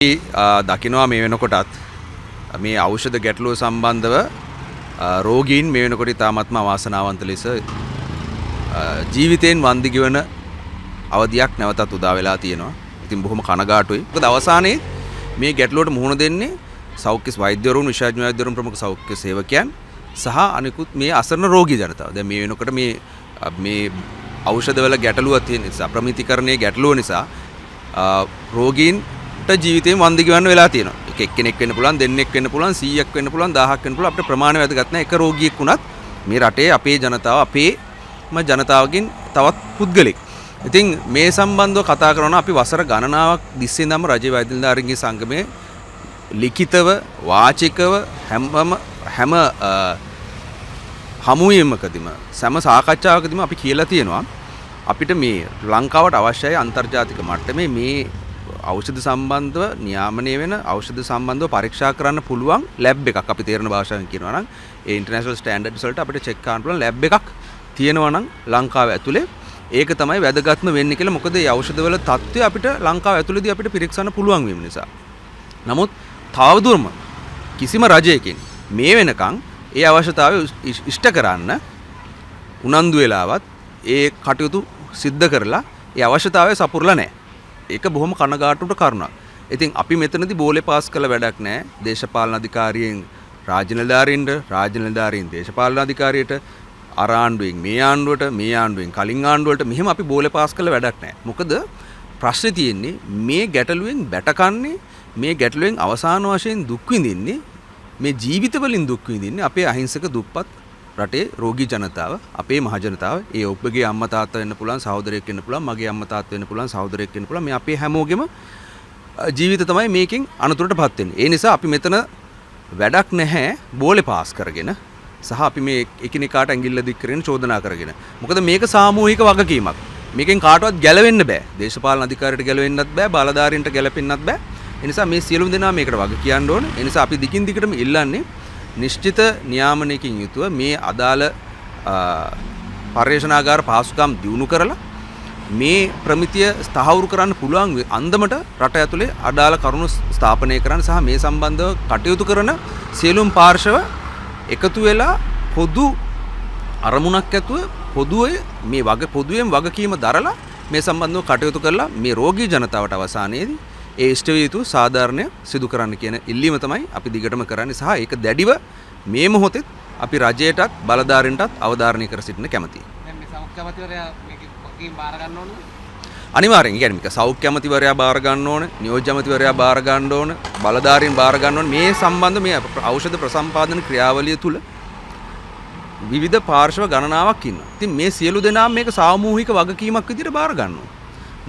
දකිනවා මේ වෙනකොටත් මේ ඖෂධ ගැටලුව සම්බන්ධව රෝගීන් මේ වෙනකොට ඉතාමත්ම අවාසනාවන්ත ලෙස ජීවිතයෙන් වන්දි ගෙවන අවධියක් නැවතත් උදා වෙලා තියෙනවා. ඉතින් බොහොම කනගාටුයි. මොකද අවසානයේ මේ ගැටලුවට මුහුණ දෙන්නේ සෞඛ්‍ය වෛද්‍යවරුන්, විශේෂඥ වෛද්‍යවරුන්, ප්‍රමුඛ සෞඛ්‍ය සේවකයන් සහ අනිකුත් මේ අසරණ රෝගී ජනතාව. දැන් මේ වෙනකොට මේ ඖෂධවල ගැටලුව තියෙන නිසා, ප්‍රමිතිකරණයේ ගැටලුව නිසා රෝගීන්ට ජීවිතේම වන්දි ගෙවන්න වෙලා තියෙනවා. එක්කෙනෙක් වෙන්න පුළුවන්, දෙන්නෙක් වෙන්න පුළුවන්, 100ක් වෙන්න පුළුවන්, 1000ක් වෙන්න පුළුවන්. අපිට ප්‍රමාණය වැදගත් නැහැ. එක රෝගියෙක් වුණත් මේ රටේ අපේ ජනතාව, අපේම ජනතාවගෙන් තවත් පුද්ගලෙක්. ඉතින් මේ සම්බන්ධව කතා කරනවා අපි වසර ගණනාවක් තිස්සේ ඉඳන්ම රජයේ වෛද්‍ය නිලධාරීන්ගේ සංගමයේ ලිඛිතව, වාචිකව හැම හමුවීමකදීම සෑම සාකච්ඡාවකදීම අපි කියලා තියෙනවා අපිට මේ ලංකාවට අවශ්‍යයි අන්තර්ජාතික මට්ටමේ මේ ඖෂධ සම්බන්ධව නියාමනය වෙන ඖෂධ සම්බන්ධව පරීක්ෂා කරන්න පුළුවන් ලැබ් එකක්. අපි තේරෙන භාෂාවෙන් කියනවා නම් ඒ ඉන්ටර්නැෂනල් ස්ටෑන්ඩඩ්ස් වලට අපිට චෙක් කරන්න පුළුවන් ලැබ් එකක් තියෙනවා නම් ලංකාව ඇතුලේ ඒක තමයි වැදගත්ම වෙන්නේ කියලා. මොකද මේ ඖෂධවල තත්ත්වය අපිට ලංකාව ඇතුලේදී අපිට පිරික්සන්න පුළුවන් වීම නිසා. නමුත් තවදුරම කිසිම රජයකින් මේ වෙනකන් ඒ අවශ්‍යතාවය ඉෂ්ට කරන්න උනන්දු වෙලාවත් ඒ කටයුතු සිද්ධ කරලා ඒ අවශ්‍යතාවය සපුරලා නැහැ. ඒක බොහොම කනගාටුවට කරුණක්. ඉතින් අපි මෙතනදී බෝලේ පාස් කළ වැඩක් නැහැ. දේශපාලන අධිකාරියෙන් රාජ්‍ය නිලධාරීන්ට, රාජ්‍ය නිලධාරීන් දේශපාලන අධිකාරියට, අර ආණ්ඩුවෙන් මේ ආණ්ඩුවට, මේ ආණ්ඩුවෙන් කලින් ආණ්ඩුවට මෙහෙම අපි බෝලේ පාස් කළ වැඩක් නැහැ. මොකද ප්‍රශ්නේ තියෙන්නේ මේ ගැටලුවෙන් බැටකන්නේ, මේ ගැටලුවෙන් අවසාන වශයෙන් දුක් විඳින්නේ, මේ ජීවිත වලින් දුක් විඳින්නේ අපේ අහිංසක දුප්පත් රටේ රෝගී ජනතාව, අපේ මහ ජනතාව. ඒ ඔබගේ අම්මා තාත්තා වෙන්න පුළුවන්, සහෝදරයෙක් වෙන්න පුළුවන්, මගේ අම්මා තාත්තා වෙන්න පුළුවන්, සහෝදරයෙක් වෙන්න පුළුවන්. මේ අපේ හැමෝගෙම ජීවිත තමයි මේකෙන් අනතුරටපත් වෙන්නේ. ඒ නිසා අපි මෙතන වැඩක් නැහැ බෝලේ පාස් කරගෙන සහ අපි මේ එකිනෙකාට ඇඟිල්ල දික් කරගෙන චෝදනා කරගෙන. මොකද මේක සාමූහික වගකීමක්. මේකෙන් කාටවත් ගැලවෙන්න බෑ. දේශපාලන අධිකාරියට ගැලවෙන්නත් බෑ, බලධාරීන්ට ගැලපෙන්නත් බෑ. ඒ නිසා මේ සියලුම දෙනා මේකට වග කියන්න ඕනේ. ඒ නිසා අපි දිගින් දිගටම ඉල්ලන්නේ නිශ්චිත නියාමනයකින් යුතුව මේ අදාළ පර්යේෂණාගාර පහසුකම් දියුණු කරලා මේ ප්‍රමිතිය ස්ථාවර කරන්න පුළුවන් අන්දමට රට ඇතුලේ අදාළ කරුණු ස්ථාපනය කරන්න සහ මේ සම්බන්ධව කටයුතු කරන සියලුම පාර්ශව එකතු වෙලා පොදු අරමුණක් ඇතුව පොදුවෙන් වගකීම දරලා මේ සම්බන්ධව කටයුතු කරලා මේ රෝගී ජනතාවට අවසානයේදී ඒ ඉෂ්ට විය යුතු සාධාරණය සිදු කරන්න කියන ඉල්ලීම තමයි අපි දිගටම කරන්නේ සහ ඒක දැඩිව මේ මොහොතේ අපි රජයටත් බලධාරීන්ටත් අවධාරණය කර සිටින්න කැමතියි. දැන් මේ සෞඛ්‍ය අමාත්‍යවරයා මේක වගකීම් බාර ගන්න ඕනද? අනිවාර්යෙන්. ඒ කියන්නේ මේක සෞඛ්‍ය අමාත්‍යවරයා බාර ගන්න ඕන, නියෝජ්‍ය අමාත්‍යවරයා බාර ගන්න ඕන, බලධාරීන් බාර ගන්න ඕන. මේ සම්බන්ධ මේ ඖෂධ ප්‍රසම්පාදන ක්‍රියාවලිය තුල විවිධ පාර්ශව ගණනාවක් ඉන්නවා. ඉතින් මේ සියලු දෙනාම මේක සාමූහික වගකීමක් විදිහට බාර ගන්නවා.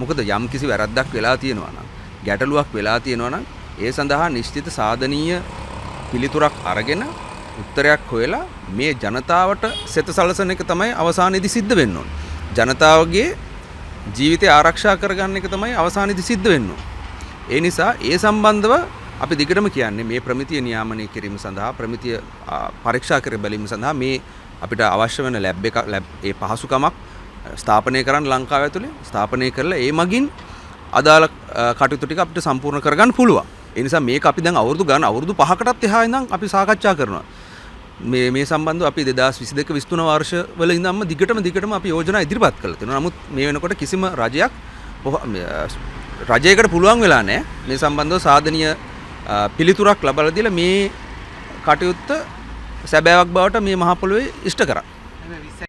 මොකද යම් කිසි වැරද්දක් වෙලා තියෙනවා නම්, ගැටලුවක් වෙලා තියෙනවා නම් ඒ සඳහා නිශ්චිත සාධනීය පිළිතුරක් අරගෙන උත්තරයක් හොයලා මේ ජනතාවට සෙත සලසන එක තමයි අවසානයේදී සිද්ධ වෙන්න ඕන. ජනතාවගේ ජීවිතය ආරක්ෂා කරගන්න එක තමයි අවසානයේදී සිද්ධ වෙන්න ඕන. ඒ නිසා ඒ සම්බන්ධව අපි දිගටම කියන්නේ මේ ප්‍රමිතිය නියාමනය කිරීම සඳහා, ප්‍රමිතිය පරීක්ෂා කර බැලීම සඳහා මේ අපිට අවශ්‍ය වෙන ලැබ් ඒ පහසුකමක් ස්ථාපනය කරන්න ලංකාව ඇතුලේ ස්ථාපනය කරලා ඒ මගින් අදාළ කටයුතු ටික අපිට සම්පූර්ණ කරගන්න පුළුවන්. ඒ නිසා මේක අපි දැන් අවුරුදු 5කටත් එහා ඉඳන් අපි සාකච්ඡා කරනවා. මේ සම්බන්ධව අපි 2022 23 වර්ෂවල ඉඳන්ම දිගටම අපි යෝජනා ඉදිරිපත් කළා තියෙනවා. නමුත් මේ වෙනකොට කිසිම රජයකට පුළුවන් වෙලා නැහැ මේ සම්බන්ධව සාධනීය පිළිතුරක් ලබා දීලා මේ කටයුත්ත සැබෑවක් බවට මේ මහ පොළොවේ ඉෂ්ට කරා.